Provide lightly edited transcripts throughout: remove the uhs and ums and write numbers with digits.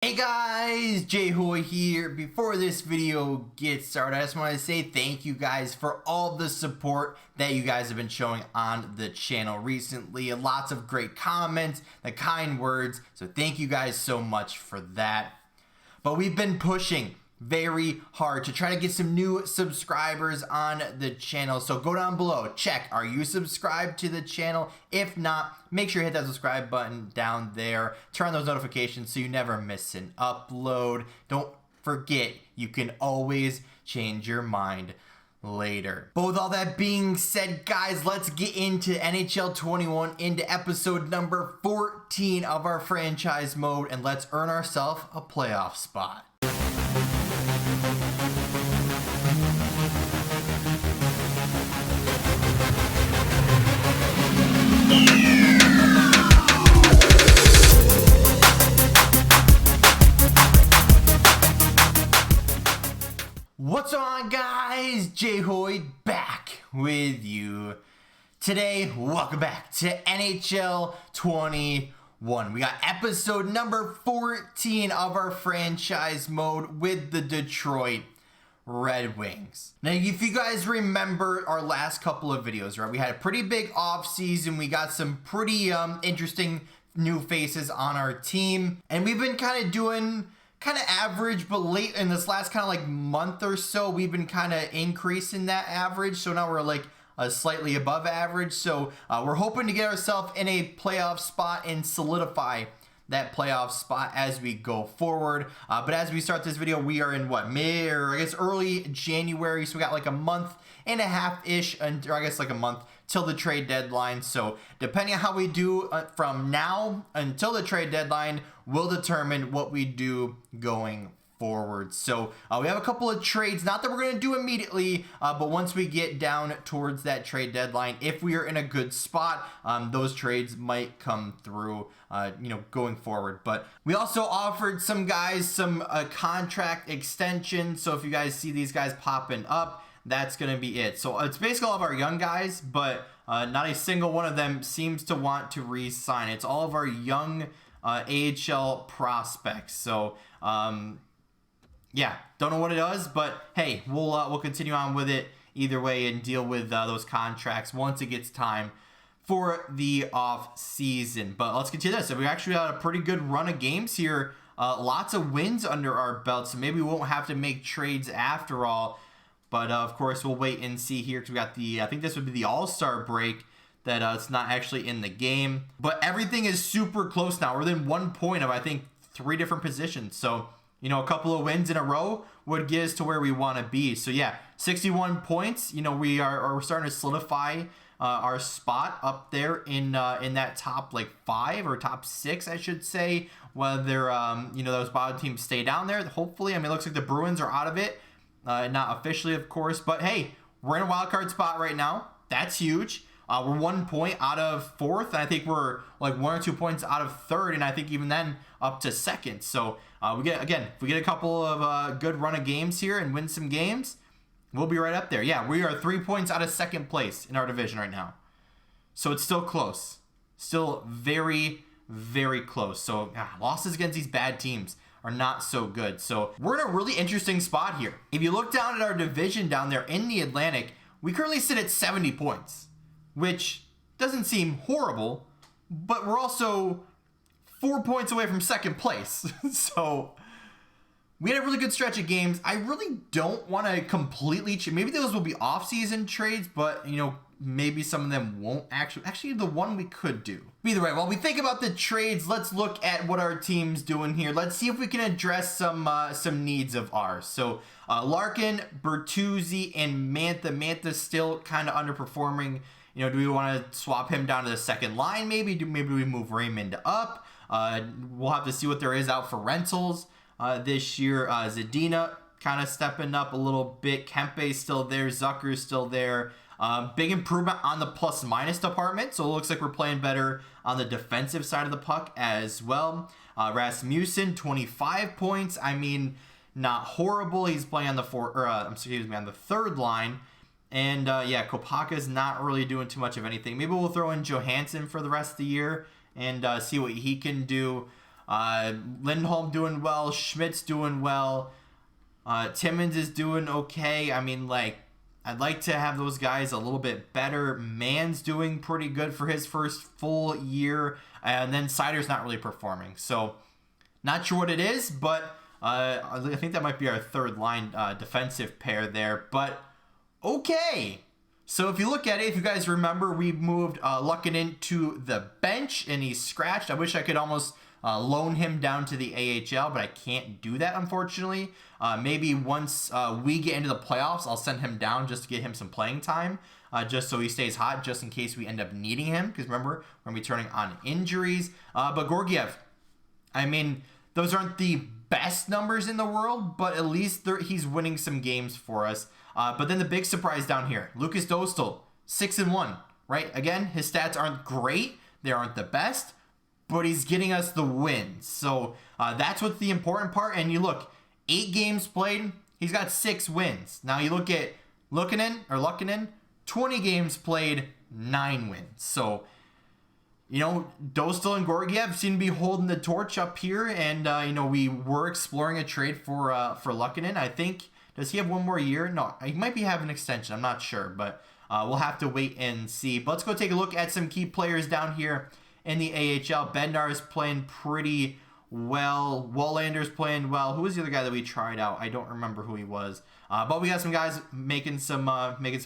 Hey guys, JHoyt here. Before this video gets started, I just want to say thank you guys for all the support that you guys have been showing on the channel recently. Lots of great comments, the kind words, so thank you guys so much for that. But we've been pushing very hard to try to get some new subscribers on the channel, so go down below, check, are you subscribed to the channel? If not, make sure you hit that subscribe button down there, turn on those notifications so you never miss an upload. Don't forget, you can always change your mind later. But with all that being said, guys, let's get into NHL 21, into episode number 14 of our franchise mode, and let's earn ourselves a playoff spot. What's on, guys? JHoyt back with you today. Welcome back to NHL 21. We got episode number 14 of our franchise mode with the Detroit Red Wings. Now, if you guys remember our last couple of videos, right, we had a pretty big off season. We got some pretty interesting new faces on our team, and we've been kind of doing kind of average, but late in this last kind of like month or so, we've been kind of increasing that average. So now we're like slightly above average. So we're hoping to get ourselves in a playoff spot and solidify that playoff spot as we go forward. But as we start this video, we are in what, May, or I guess early January. So we got like a month and a half-ish, or I guess like a month till the trade deadline. So depending on how we do from now until the trade deadline will determine what we do going forward. So we have a couple of trades, not that we're going to do immediately, but once we get down towards that trade deadline, if we are in a good spot, those trades might come through, going forward. But we also offered some guys some contract extensions. So if you guys see these guys popping up, that's going to be it. So it's basically all of our young guys, but not a single one of them seems to want to re-sign. It's all of our young AHL prospects. So yeah, don't know what it does, but hey, we'll continue on with it either way and deal with those contracts once it gets time for the off season. But let's get to this. So we actually had a pretty good run of games here, lots of wins under our belt, so maybe we won't have to make trades after all. But of course, we'll wait and see here because we got the, I think this would be the All-Star break that it's not actually in the game. But everything is super close now. We're within 1 point of, I think, 3 different positions. So, a couple of wins in a row would get us to where we want to be. So yeah, 61 points. We're starting to solidify our spot up there in that top like 5 or top 6, I should say. Whether those bottom teams stay down there, hopefully. I mean, it looks like the Bruins are out of it. Not officially, of course, but hey, we're in a wild card spot right now. That's huge. We're 1 point out of 4th, and I think we're like 1 or 2 points out of 3rd, and I think even then up to 2nd. So if we get a couple of good run of games here and win some games, we'll be right up there. Yeah, we are 3 points out of 2nd place in our division right now. So it's still close. Still very, very close. So losses against these bad teams are not so good. So we're in a really interesting spot here. If you look down at our division down there in the Atlantic, we currently sit at 70 points, which doesn't seem horrible, but we're also 4 points away from 2nd place. So we had a really good stretch of games. I really don't want to completely maybe those will be off-season trades, but maybe some of them won't actually the one we could do. Either way, while we think about the trades, let's look at what our team's doing here. Let's see if we can address some needs of ours. So Larkin, Bertuzzi, and Mantha. Mantha's still kind of underperforming. Do we want to swap him down to the 2nd line? Maybe we move Raymond up. We'll have to see what there is out for rentals this year. Zadina kind of stepping up a little bit. Kempe's still there. Zucker's still there. Big improvement on the plus-minus department, so it looks like we're playing better on the defensive side of the puck as well. Rasmussen, 25 points. I mean, not horrible. He's playing on the on the 3rd line. And yeah, Kopaka's not really doing too much of anything. Maybe we'll throw in Johansson for the rest of the year and see what he can do. Lindholm doing well. Schmidt's doing well. Timmins is doing okay. I mean, like, I'd like to have those guys a little bit better. Mann's doing pretty good for his first full year. And then Sider's not really performing. So, not sure what it is, but I think that might be our third line defensive pair there. But, okay. So, if you look at it, if you guys remember, we moved Luckinen to the bench, and he's scratched. I wish I could almost loan him down to the AHL, but I can't do that, unfortunately. Maybe once we get into the playoffs, I'll send him down just to get him some playing time, just so he stays hot, just in case we end up needing him. Because remember, we're going to be turning on injuries. But Georgiev, I mean, those aren't the best numbers in the world, but at least he's winning some games for us. But then the big surprise down here, Lucas Dostal, 6-1, right? Again, his stats aren't great. They aren't the best, but he's getting us the wins. So that's what's the important part. And you look, 8 games played, he's got 6 wins. Now you look at Luckinen, 20 games played, 9 wins. So, you know, Dostal and Georgiev seem to be holding the torch up here. And, you know, we were exploring a trade for Luckinen. I think, does he have one more year? No, he might be having an extension. I'm not sure, but we'll have to wait and see. But let's go take a look at some key players down here in the AHL. Bednar is playing pretty well. Wallander's playing well. Who was the other guy that we tried out? I don't remember who he was. But we got some guys making some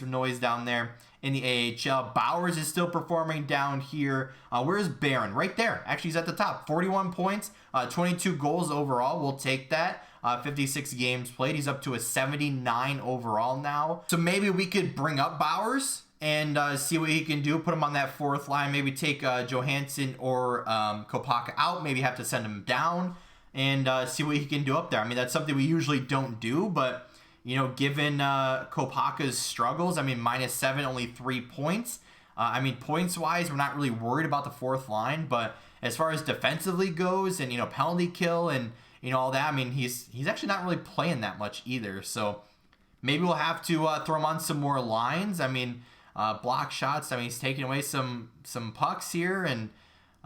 noise down there in the AHL. Bowers is still performing down here. Where's Barron? Right there. Actually, he's at the top. 41 points, 22 goals overall. We'll take that. 56 games played. He's up to a 79 overall now. So maybe we could bring up Bowers and see what he can do. Put him on that fourth line. Maybe take Johansson or Kopaka out. Maybe have to send him down and see what he can do up there. I mean, that's something we usually don't do, but, you know, given Kopaka's struggles, I mean, -7, only 3 points. I mean, points-wise, we're not really worried about the fourth line, but as far as defensively goes and, you know, penalty kill and, you know, all that, I mean, he's actually not really playing that much either. So maybe we'll have to throw him on some more lines. I mean, block shots. I mean, he's taking away some pucks here, and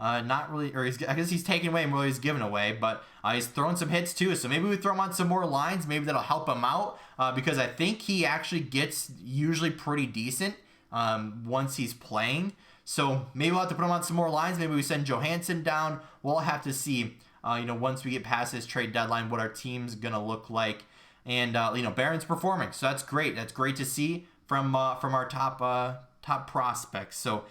not really, or I guess he's taking away more than he's giving away, but he's throwing some hits too. So maybe we throw him on some more lines. Maybe that'll help him out because I think he actually gets usually pretty decent once he's playing. So maybe we'll have to put him on some more lines. Maybe we send Johansson down. We'll have to see, you know, once we get past this trade deadline, what our team's gonna look like. And you know, Barron's performing, so that's great. That's great to see from our top prospects. So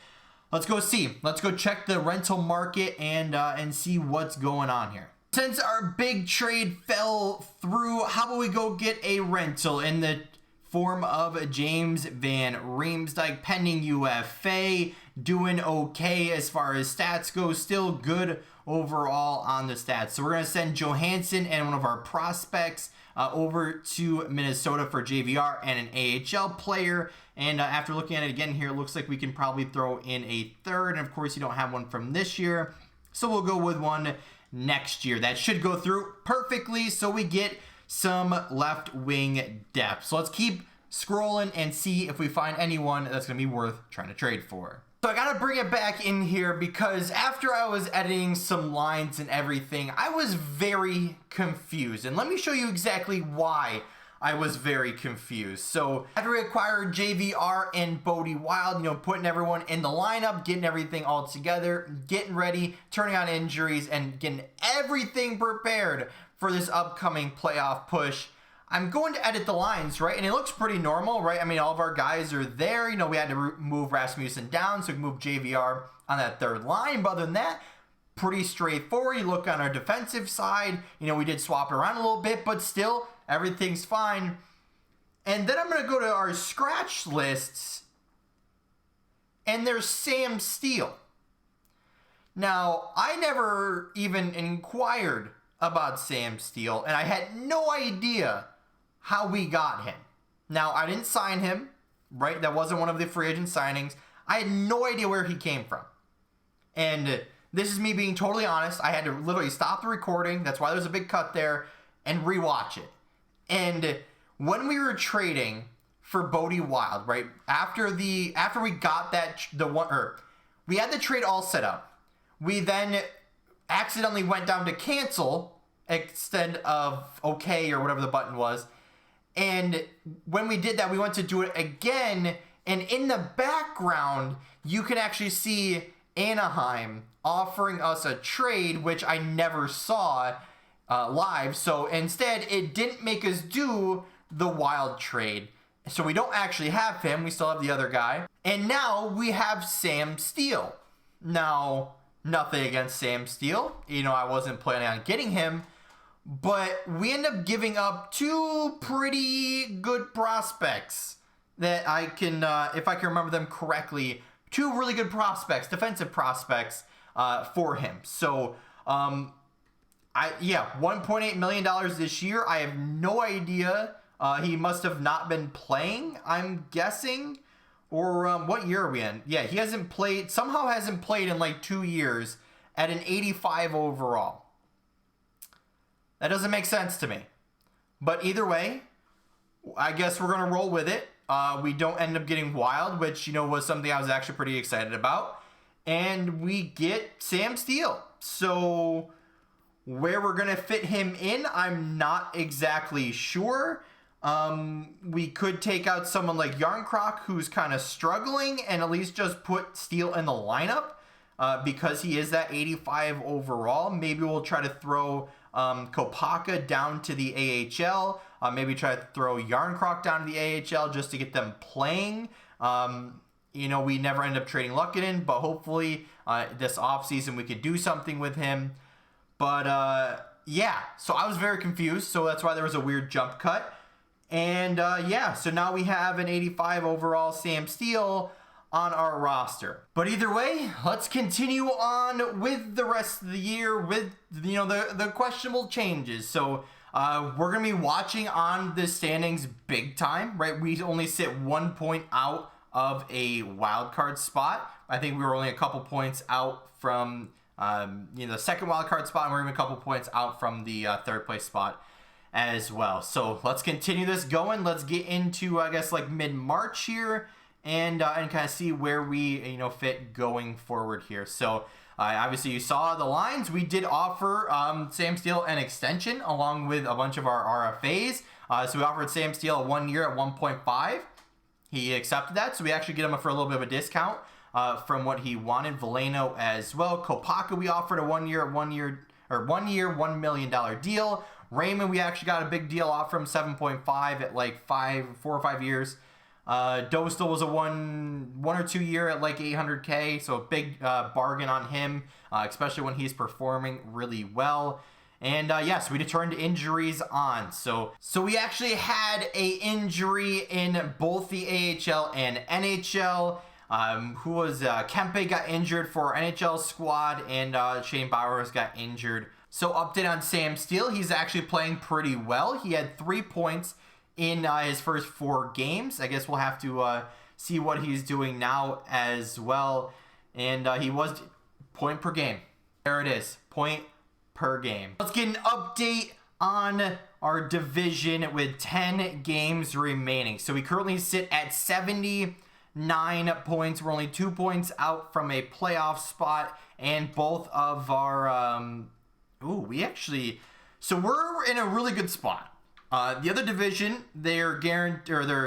let's go see. Let's go check the rental market and see what's going on here. Since our big trade fell through, how about we go get a rental in the form of James Van Riemsdyk, pending UFA, doing okay as far as stats go, still good overall on the stats. So we're going to send Johansson and one of our prospects over to Minnesota for JVR and an AHL player. And after looking at it again here, it looks like we can probably throw in a third. And of course, you don't have one from this year, so we'll go with one next year. That should go through perfectly, so we get some left wing depth. So let's keep scrolling and see if we find anyone that's going to be worth trying to trade for. So I got to bring it back in here because after I was editing some lines and everything, I was very confused. And let me show you exactly why I was very confused. So after we acquired JVR and Bodie Wild, you know, putting everyone in the lineup, getting everything all together, getting ready, turning on injuries, and getting everything prepared for this upcoming playoff push, I'm going to edit the lines, right? And it looks pretty normal, right? I mean, all of our guys are there. You know, we had to move Rasmussen down, so we can move JVR on that third line. But other than that, pretty straightforward. You look on our defensive side, you know, we did swap it around a little bit, but still, everything's fine. And then I'm going to go to our scratch lists, and there's Sam Steele. Now, I never even inquired about Sam Steele, and I had no idea how we got him. Now, I didn't sign him, right? That wasn't one of the free agent signings. I had no idea where he came from. And this is me being totally honest. I had to literally stop the recording. That's why there's a big cut there, and rewatch it. And when we were trading for Bodie Wild, right? After we got we had the trade all set up. We then accidentally went down to cancel instead of okay or whatever the button was. And when we did that, we went to do it again. And in the background, you can actually see Anaheim offering us a trade, which I never saw live. So instead, it didn't make us do the Wild trade. So we don't actually have him. We still have the other guy. And now we have Sam Steele. Now, nothing against Sam Steele. You know, I wasn't planning on getting him. But we end up giving up two pretty good prospects that I can, if I can remember them correctly, two really good prospects, defensive prospects for him. So, $1.8 million this year. I have no idea. He must have not been playing, I'm guessing. Or what year are we in? Yeah, he hasn't played, somehow hasn't played in like 2 years at an 85 overall. That doesn't make sense to me. But either way, I guess we're going to roll with it. We don't end up getting Wild, which, you know, was something I was actually pretty excited about. And we get Sam Steele. So where we're going to fit him in, I'm not exactly sure. We could take out someone like Yarncroc, who's kind of struggling, and at least just put Steele in the lineup because he is that 85 overall. Maybe we'll try to throw Kopaka down to the AHL. Maybe try to throw Yarncroc down to the AHL just to get them playing. You know, we never end up trading Luckinen, but hopefully this offseason we could do something with him. But yeah, so I was very confused. So that's why there was a weird jump cut. And yeah, so now we have an 85 overall Sam Steele on our roster. But either way, let's continue on with the rest of the year with, you know, the questionable changes. So we're going to be watching on the standings big time, right? We only sit 1 point out of a wild card spot. I think we were only a couple points out from, you know, the second wild card spot, and we're even a couple points out from the third place spot as well. So let's continue this going. Let's get into, I guess, like mid-March here and kind of see where we, you know, fit going forward here. So obviously you saw the lines. We did offer Sam Steele an extension along with a bunch of our RFAs. So we offered Sam Steele a 1 year at 1.5. He accepted that. So we actually get him for a little bit of a discount from what he wanted. Veleno as well. Kopaka we offered a 1 year, $1 million deal. Raymond, we actually got a big deal off from 7.5 at like 4 or 5 years. Dostal was a one or 2 year at like 800K, so a big bargain on him, especially when he's performing really well. And yes, we turned injuries on. So we actually had a injury in both the AHL and NHL. Who was Kempe got injured for our NHL squad, and Shane Bowers got injured. So update on Sam Steele, he's actually playing pretty well. He had 3 points in his first 4 games. I guess we'll have to see what he's doing now as well. And he was point per game. There it is, point per game. Let's get an update on our division with 10 games remaining. So we currently sit at 79 points. We're only 2 points out from a playoff spot, and both of our so we're in a really good spot. The other division, their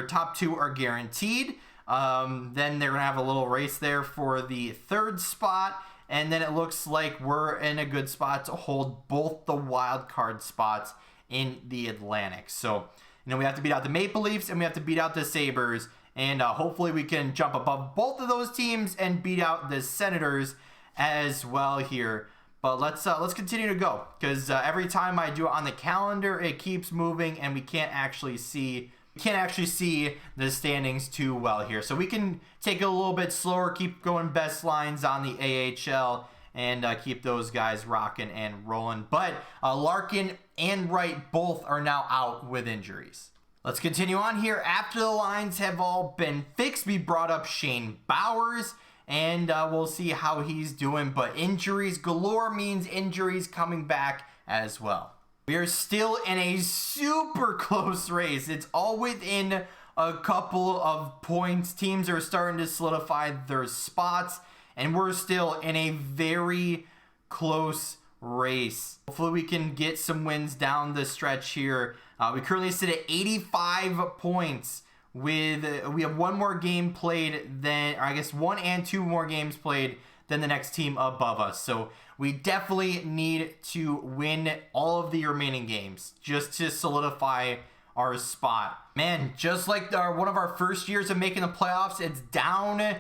top 2 are guaranteed. Then they're gonna have a little race there for the third spot, and then it looks like we're in a good spot to hold both the wild card spots in the Atlantic. So, you know, we have to beat out the Maple Leafs and we have to beat out the Sabres, and hopefully we can jump above both of those teams and beat out the Senators as well here. But let's continue to go, because every time I do it on the calendar, it keeps moving, and we can't actually see the standings too well here. So we can take it a little bit slower, keep going best lines on the AHL, and keep those guys rocking and rolling. But Larkin and Wright both are now out with injuries. Let's continue on here. After the lines have all been fixed, we brought up Shane Bowers, and we'll see how he's doing. But injuries galore means injuries coming back as well. We are still in a super close race. It's all within a couple of points. Teams are starting to solidify their spots, and we're still in a very close race. Hopefully we can get some wins down the stretch here. We currently sit at 85 points with, we have one more game played than, or I guess 1 and 2 more games played than the next team above us. So we definitely need to win all of the remaining games just to solidify our spot. Man, just like one of our first years of making the playoffs, it's down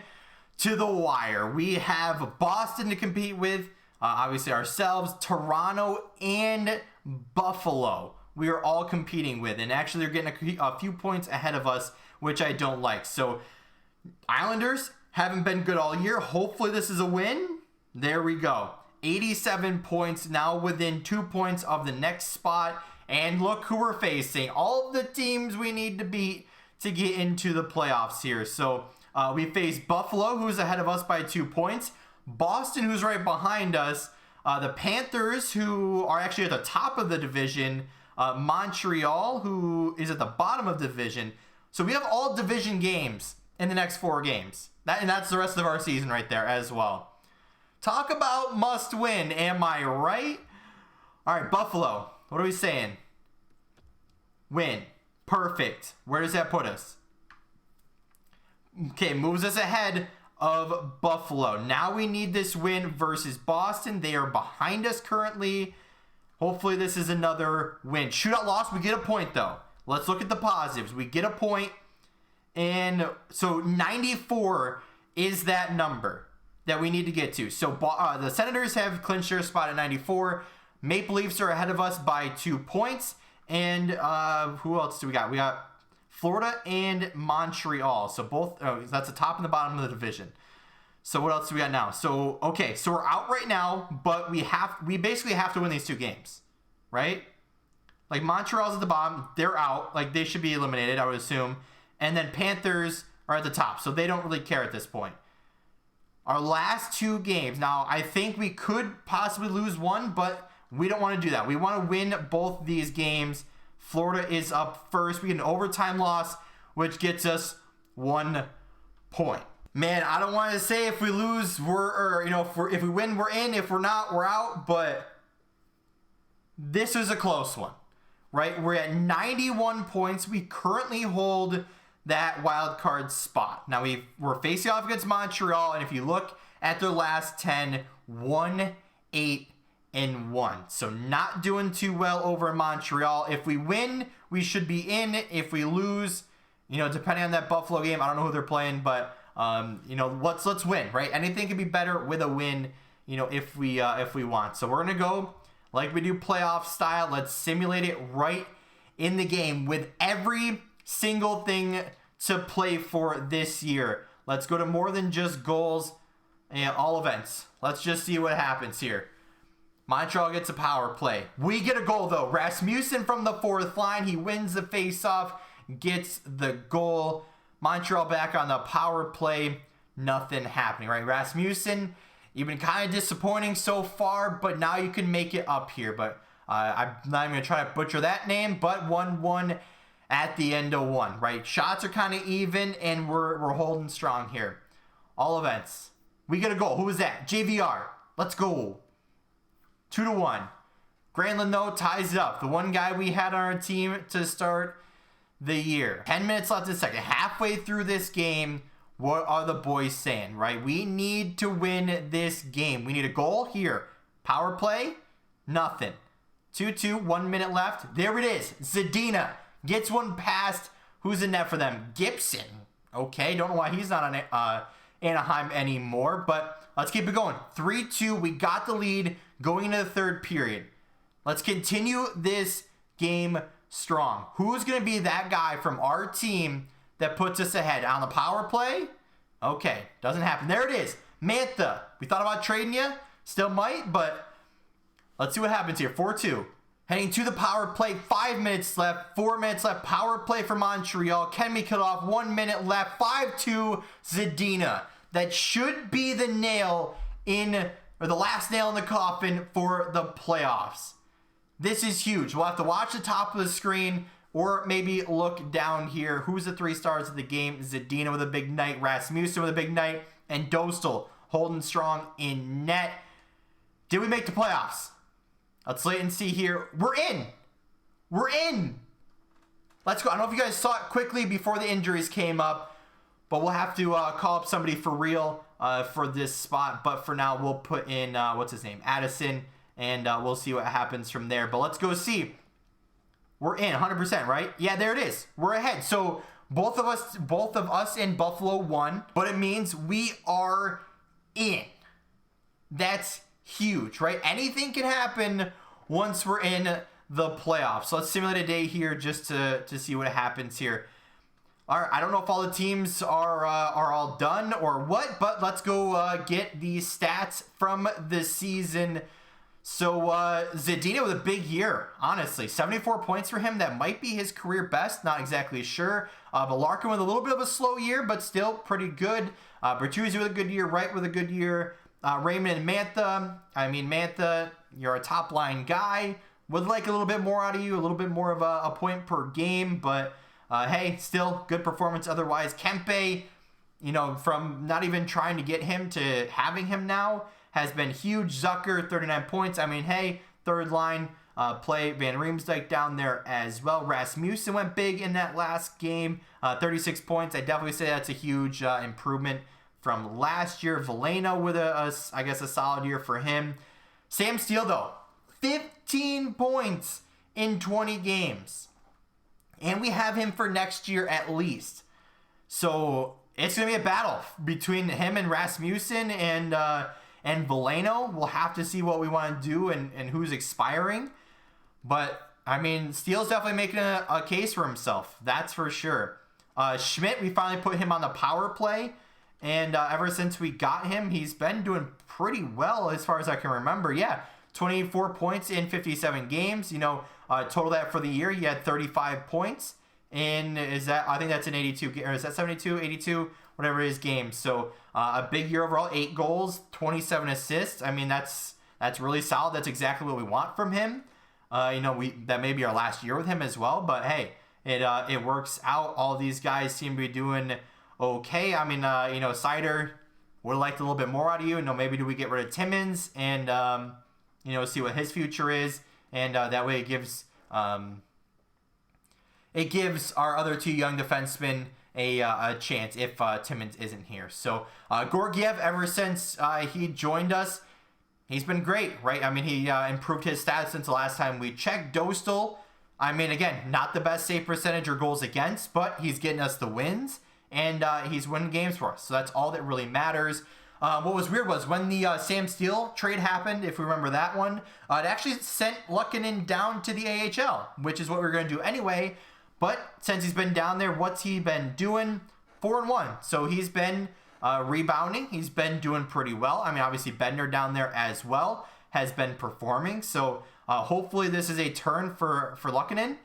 to the wire. We have Boston to compete with, obviously ourselves, Toronto, and Buffalo. We are all competing with, and actually they're getting a few points ahead of us, which I don't like. So Islanders haven't been good all year. Hopefully this is a win. There we go. 87 points, now within 2 points of the next spot. And look who we're facing. All of the teams we need to beat to get into the playoffs here. So we face Buffalo, who's ahead of us by 2 points. Boston, who's right behind us. The Panthers, who are actually at the top of the division. Montreal, who is at the bottom of the division. So we have all division games in the next 4 games. And that's the rest of our season right there as well. Talk about must win, am I right? All right, Buffalo, what are we saying? Win. Perfect. Where does that put us? Okay, moves us ahead of Buffalo. Now we need this win versus Boston. They are behind us currently. Hopefully this is another win. Shootout loss, we get a point though. Let's look at the positives. We get a point. And so 94 is that number that we need to get to. So the Senators have clinched their spot at 94. Maple Leafs are ahead of us by 2 points. And who else do we got? We got Florida and Montreal. So both, that's the top and the bottom of the division. So what else do we got now? So, okay, so we're out right now, but we basically have to win these 2 games, right? Like Montreal's at the bottom, they're out. Like they should be eliminated, I would assume. And then Panthers are at the top, so they don't really care at this point. Our last 2 games. Now, I think we could possibly lose one, but we don't want to do that. We want to win both these games. Florida is up first. We get an overtime loss, which gets us 1 point. Man, I don't want to say if we lose, if we win, we're in. If we're not, we're out. But this is a close one, right? We're at 91 points. We currently hold that wild card spot. Now we're facing off against Montreal, and if you look at their last 10, 1-8-1. So not doing too well over in Montreal. If we win, we should be in. If we lose, depending on that Buffalo game, I don't know who they're playing, but let's win, right? Anything can be better with a win, if we want. So we're gonna go like we do playoff style. Let's simulate it right in the game with every single thing to play for this year. Let's go to more than just goals and all events. Let's just see what happens here. Montreal gets a power play. We get a goal though. Rasmussen from the 4th line. He wins the faceoff, gets the goal. Montreal back on the power play. Nothing happening, right? Rasmussen, you've been kind of disappointing so far, but now you can make it up here. But I'm not even going to try to butcher that name, but 1-1 at the end of 1, right? Shots are kind of even, and we're holding strong here. All events. We get a goal. Who was that? JVR. Let's go. 2-1. Granlund, though, ties it up. The one guy we had on our team to start the year. 10 minutes left in the second. Halfway through this game, what are the boys saying, right? We need to win this game. We need a goal here. Power play, nothing. 2-2, 1 minute left. There it is. Zadina gets one past. Who's in net for them? Gibson. Okay, don't know why he's not on Anaheim anymore, but let's keep it going. 3-2, we got the lead going into the 3rd period. Let's continue this game strong. Who's going to be that guy from our team that puts us ahead on the power play? Okay, doesn't happen. There it is. Mantha. We thought about trading you. Still might, but let's see what happens here. 4-2. Heading to the power play. 5 minutes left. 4 minutes left. Power play for Montreal. Can be cut off. 1 minute left. 5-2 Zadina. That should be the nail or the last nail in the coffin for the playoffs. This is huge. We'll have to watch the top of the screen or maybe look down here. Who's the 3 stars of the game? Zadina with a big night. Rasmussen with a big night. And Dostal holding strong in net. Did we make the playoffs? Let's wait and see here. We're in. We're in. Let's go. I don't know if you guys saw it quickly before the injuries came up, but we'll have to call up somebody for real for this spot. But for now, we'll put in, what's his name? Addison, and we'll see what happens from there. But let's go see. We're in 100%, right? Yeah, there it is. We're ahead. So both of us in Buffalo won, but it means we are in. That's huge, right? Anything can happen once we're in the playoffs. So let's simulate a day here just to see what happens here. All right, I don't know if all the teams are all done or what, but let's go get these stats from the season. So Zadina with a big year, honestly. 74 points for him. That might be his career best. Not exactly sure. But Larkin with a little bit of a slow year, but still pretty good. Bertuzzi with a good year. Wright with a good year. Raymond and Mantha. I mean, Mantha, you're a top line guy. Would like a little bit more out of you. A little bit more of a point per game. But hey, still good performance otherwise. Kempe, you know, from not even trying to get him to having him now, has been huge. Zucker, 39 points. I mean, hey, third line play. Van Riemsdyk down there as well. Rasmussen went big in that last game. 36 points. I definitely say that's a huge improvement from last year. Veleno with I guess a solid year for him. Sam Steele, though, 15 points in 20 games. And we have him for next year at least. So it's going to be a battle between him and Rasmussen and Veleno. We'll have to see what we want to do and who's expiring. But, I mean, Steele's definitely making a case for himself. That's for sure. Schmidt, we finally put him on the power play. And ever since we got him, he's been doing pretty well as far as I can remember. Yeah, 24 points in 57 games. You know, total that for the year, he had 35 points. And I think that's an 82, or is that 72, 82, whatever his games. So a big year overall, 8 goals, 27 assists. I mean, that's really solid. That's exactly what we want from him. You know, that may be our last year with him as well. But hey, it works out. All these guys seem to be doing okay. I mean, you know, Sider would have liked a little bit more out of you. You know, maybe do we get rid of Timmins and, you know, see what his future is. And that way it gives our other 2 young defensemen a chance if Timmins isn't here. So Gorgiev, ever since he joined us, he's been great, right? I mean, he improved his stats since the last time we checked. Dostal, I mean, again, not the best save percentage or goals against, but he's getting us the wins, and he's winning games for us. So that's all that really matters. What was weird was when the Sam Steele trade happened, if we remember that one, it actually sent Luckinen down to the AHL, which is what we were going to do anyway. But since he's been down there, what's he been doing? 4-1. So he's been rebounding. He's been doing pretty well. I mean, obviously Bednar down there as well has been performing. So hopefully this is a turn for Luckinen,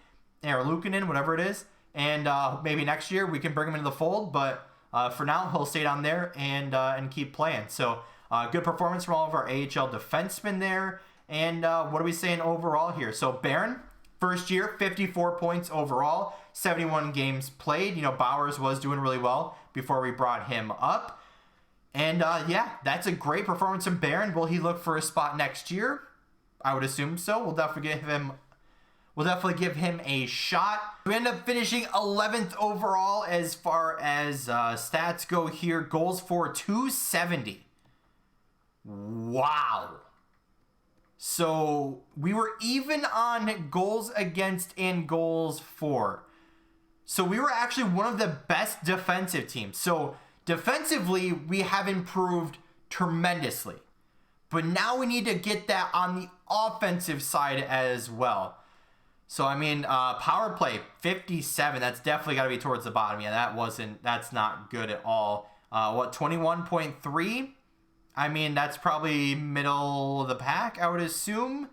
or Luukkonen, whatever it is. And maybe next year we can bring him into the fold. But for now, he'll stay down there and keep playing. So good performance from all of our AHL defensemen there. And what are we saying overall here? So Barron, first year, 54 points overall, 71 games played. You know, Bowers was doing really well before we brought him up. And yeah, that's a great performance from Barron. Will he look for a spot next year? I would assume so. We'll definitely give him a shot. We end up finishing 11th overall as far as stats go here. Goals for 270. Wow. So we were even on goals against and goals for. So we were actually one of the best defensive teams. So defensively, we have improved tremendously. But now we need to get that on the offensive side as well. So, I mean, power play, 57. That's definitely got to be towards the bottom. Yeah, that's not good at all. 21.3? I mean, that's probably middle of the pack, I would assume.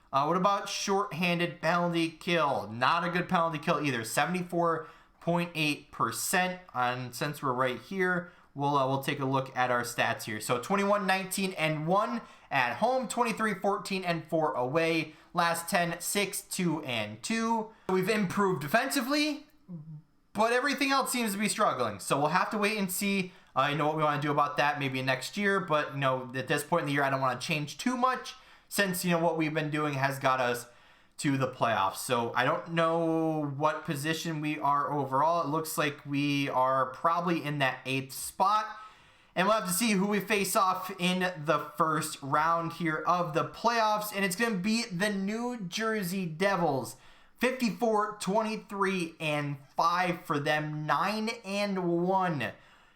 What about shorthanded penalty kill? Not a good penalty kill either. 74.8%. And since we're right here, we'll take a look at our stats here. So 21, 19, and 1 at home. 23, 14, and 4 away. Last 10, 6, 2, and 2. We've improved defensively, but everything else seems to be struggling. So we'll have to wait and see what we want to do about that maybe next year. But, at this point in the year, I don't want to change too much since, you know, what we've been doing has got us to the playoffs. So I don't know what position we are overall. It looks like we are probably in that 8th spot. And we'll have to see who we face off in the first round here of the playoffs. And it's going to be the New Jersey Devils. 54, 23, and 5 for them. 9 and 1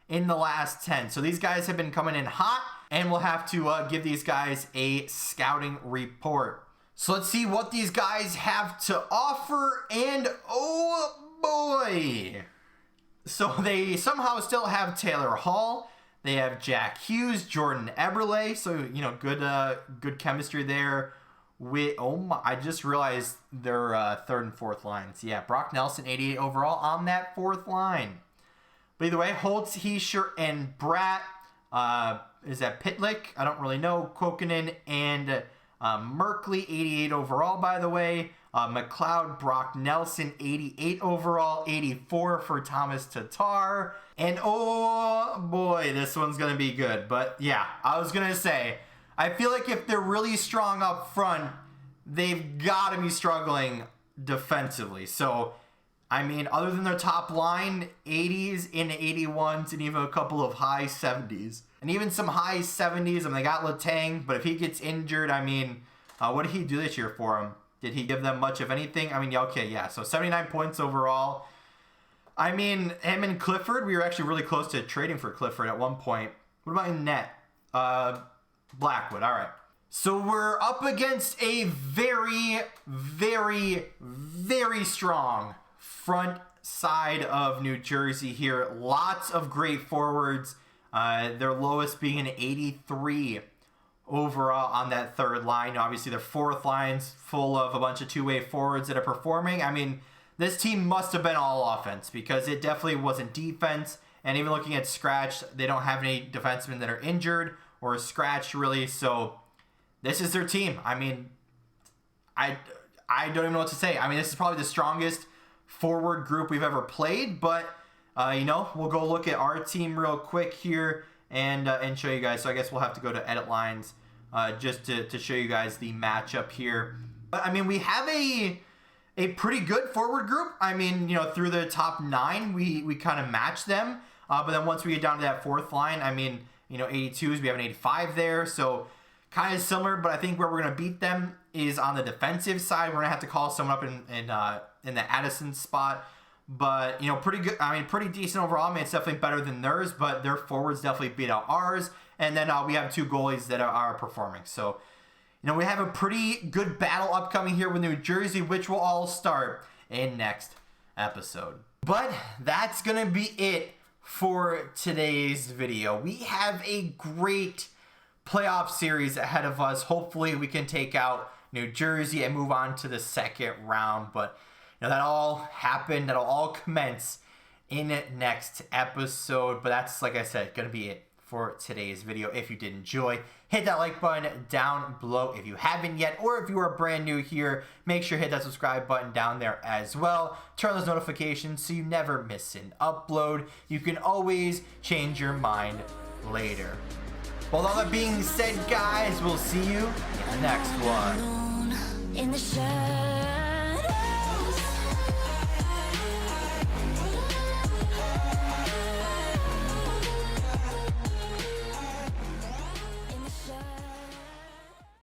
in the last 10. So these guys have been coming in hot. And we'll have to give these guys a scouting report. So let's see what these guys have to offer. And oh boy. So they somehow still have Taylor Hall. They have Jack Hughes, Jordan Eberle, so, you know, good chemistry there. I just realized their 3rd and 4th lines. Yeah, Brock Nelson, 88 overall on that 4th line. But either way, Holtz, Heischer, and Bratt. Is that Pitlick? I don't really know. Kokkonen and Merkley, 88 overall, by the way. McLeod, Brock Nelson, 88 overall, 84 for Thomas Tatar. And oh boy, this one's going to be good. But yeah, I was going to say, I feel like if they're really strong up front, they've got to be struggling defensively. So, I mean, other than their top line, 80s and 81s and even a couple of high 70s. And even some high 70s. I mean, they got Letang, but if he gets injured, I mean, what did he do this year for him? Did he give them much of anything? I mean, okay, yeah. So 79 points overall. I mean, him and Clifford, we were actually really close to trading for Clifford at one point. What about in net? Blackwood, all right. So we're up against a very, very, very strong front side of New Jersey here. Lots of great forwards. Their lowest being an 83 overall on that 3rd line. Obviously, their 4th line's full of a bunch of two-way forwards that are performing. I mean, this team must have been all offense because it definitely wasn't defense. And even looking at scratch, they don't have any defensemen that are injured or scratched, really. So this is their team. I mean, I don't even know what to say. I mean, this is probably the strongest forward group we've ever played. But, you know, we'll go look at our team real quick here and show you guys. So I guess we'll have to go to edit lines just to show you guys the matchup here. But I mean, we have a pretty good forward group. I mean, you know, through the top 9, we kind of match them. But then once we get down to that 4th line, I mean, you know, 82s, we have an 85 there. So kind of similar, but I think where we're going to beat them is on the defensive side. We're going to have to call someone up in the Addison spot. But, you know, pretty good. I mean, pretty decent overall. I mean, it's definitely better than theirs, but their forwards definitely beat out ours. And then we have 2 goalies that are performing. So, you know, we have a pretty good battle upcoming here with New Jersey, which will all start in next episode. But that's going to be it for today's video. We have a great playoff series ahead of us. Hopefully, we can take out New Jersey and move on to the 2nd round. But you know, that all happened. That'll all commence in next episode. But that's, like I said, going to be it for today's video. If you did enjoy, hit that like button down below if you haven't yet. Or if you are brand new here, make sure to hit that subscribe button down there as well. Turn on those notifications so you never miss an upload. You can always change your mind later. Well, all that being said, guys, we'll see you in the next one.